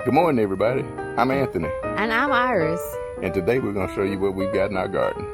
Good morning, everybody. I'm Anthony, And I'm Iris. and today we're going to show you what we've got in our garden.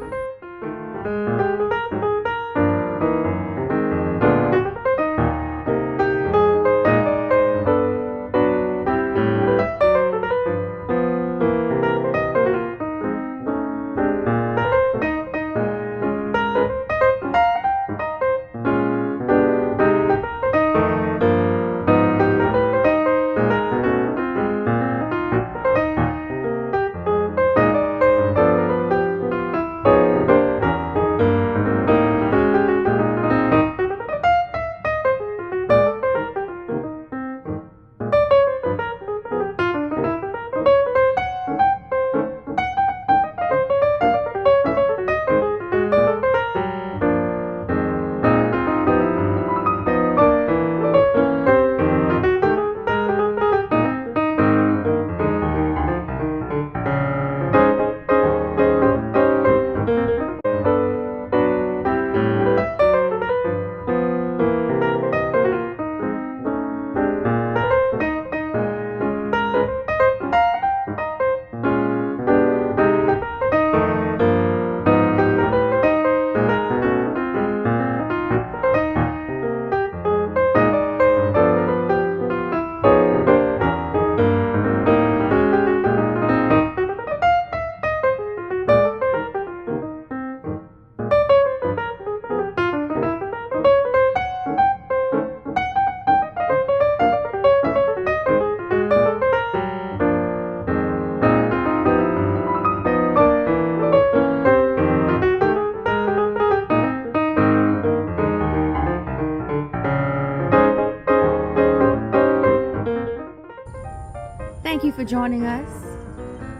Thank you for joining us.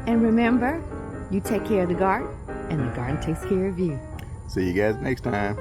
And remember, you take care of the garden, and the garden takes care of you. See you guys next time.